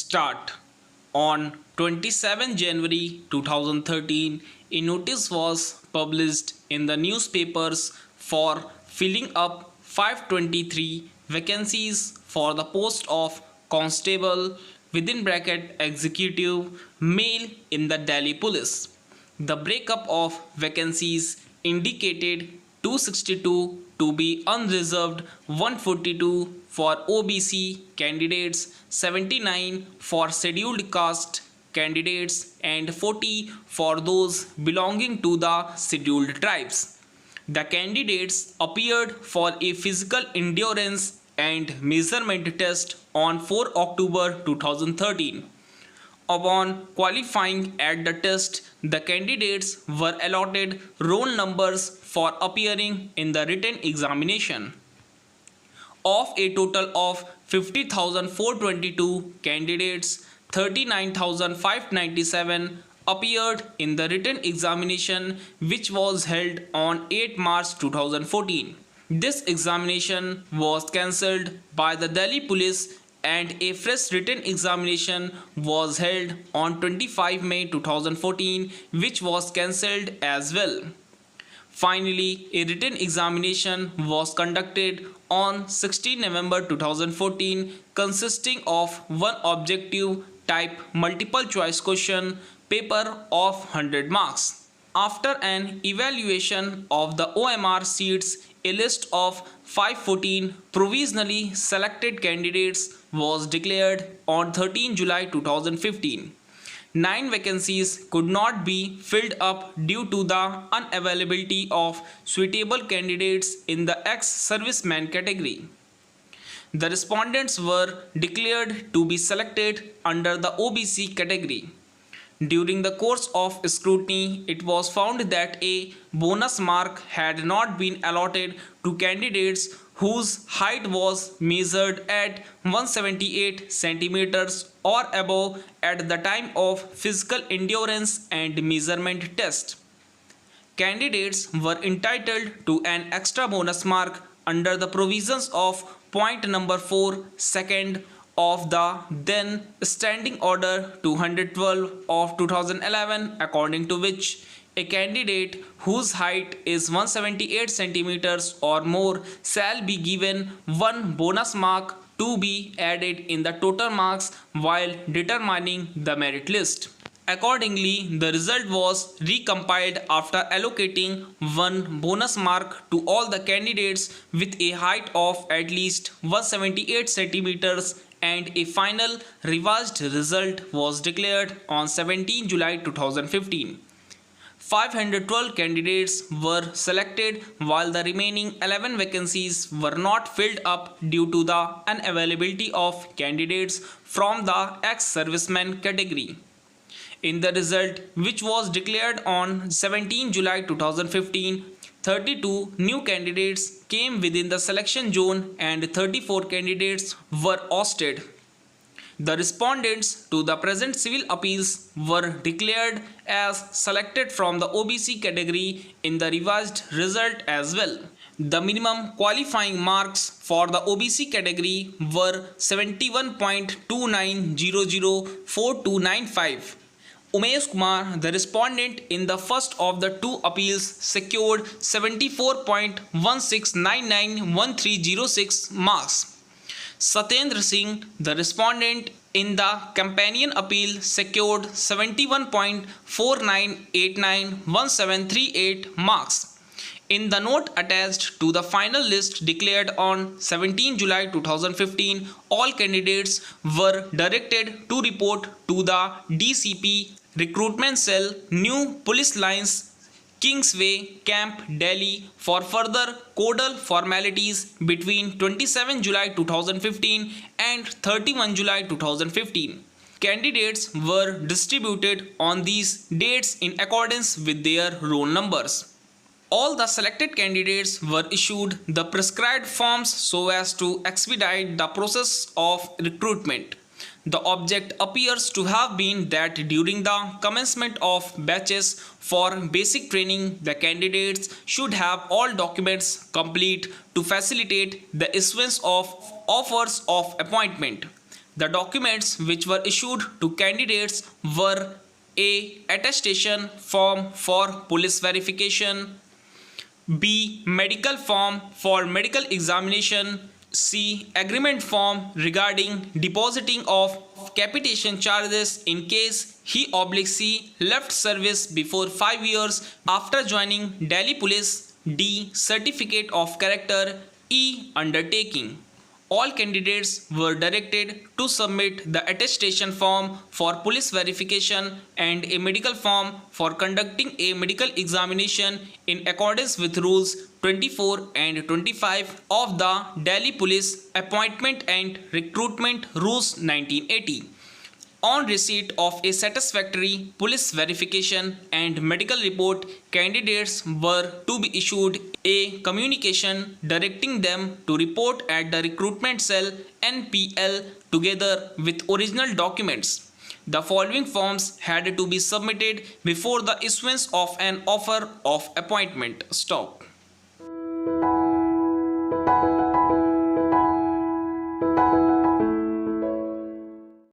start. On 27 January 2013, a notice was published in the newspapers for filling up 523 vacancies for the post of constable within bracket executive male in the Delhi police. The breakup of vacancies indicated 262 to be unreserved, 142 for OBC candidates, 79 for scheduled caste candidates, and 40 for those belonging to the scheduled tribes. The candidates appeared for a physical endurance and measurement test on 4 October 2013. Upon qualifying at the test, the candidates were allotted roll numbers for appearing in the written examination. Of a total of 50,422 candidates, 39,597 appeared in the written examination, which was held on 8 March 2014. This examination was cancelled by the Delhi police and a fresh written examination was held on 25 May 2014, which was cancelled as well. Finally, a written examination was conducted on 16 November 2014 consisting of one objective type multiple choice question paper of 100 marks. After an evaluation of the OMR seats, a list of 514 provisionally selected candidates was declared on 13 July 2015. 9 vacancies could not be filled up due to the unavailability of suitable candidates in the ex-serviceman category. The respondents were declared to be selected under the OBC category. During the course of scrutiny, it was found that a bonus mark had not been allotted to candidates whose height was measured at 178 centimeters or above at the time of physical endurance and measurement test. Candidates were entitled to an extra bonus mark under the provisions of point number 4 second of the then Standing Order 212 of 2011, according to which a candidate whose height is 178 centimeters or more shall be given one bonus mark to be added in the total marks while determining the merit list. Accordingly, the result was recompiled after allocating one bonus mark to all the candidates with a height of at least 178 centimeters, and a final revised result was declared on 17 July 2015. 512 candidates were selected while the remaining 11 vacancies were not filled up due to the unavailability of candidates from the ex-serviceman category. In the result, which was declared on 17 July 2015, 32 new candidates came within the selection zone and 34 candidates were ousted. The respondents to the present civil appeals were declared as selected from the OBC category in the revised result as well. The minimum qualifying marks for the OBC category were 71.29004295. Umesh Kumar, the respondent in the first of the two appeals, secured 74.16991306 marks. Satyendra Singh, the respondent in the companion appeal, secured 71.49891738 marks. In the note attached to the final list declared on 17 July 2015, all candidates were directed to report to the DCP Recruitment Cell, New Police Lines, Kingsway Camp, Delhi for further codal formalities between 27 July 2015 and 31 July 2015. Candidates were distributed on these dates in accordance with their roll numbers. All the selected candidates were issued the prescribed forms so as to expedite the process of recruitment. The object appears to have been that during the commencement of batches for basic training, the candidates should have all documents complete to facilitate the issuance of offers of appointment. The documents which were issued to candidates were A. Attestation form for police verification, B. Medical form for medical examination, C. Agreement form regarding depositing of capitation charges in case he/she left service before 5 years after joining Delhi Police, D. Certificate of character, E. Undertaking. All candidates were directed to submit the attestation form for police verification and a medical form for conducting a medical examination in accordance with rules 24 and 25 of the Delhi Police Appointment and Recruitment Rules 1980. On receipt of a satisfactory police verification and medical report, candidates were to be issued a communication directing them to report at the recruitment cell NPL together with original documents. The following forms had to be submitted before the issuance of an offer of appointment. Stop.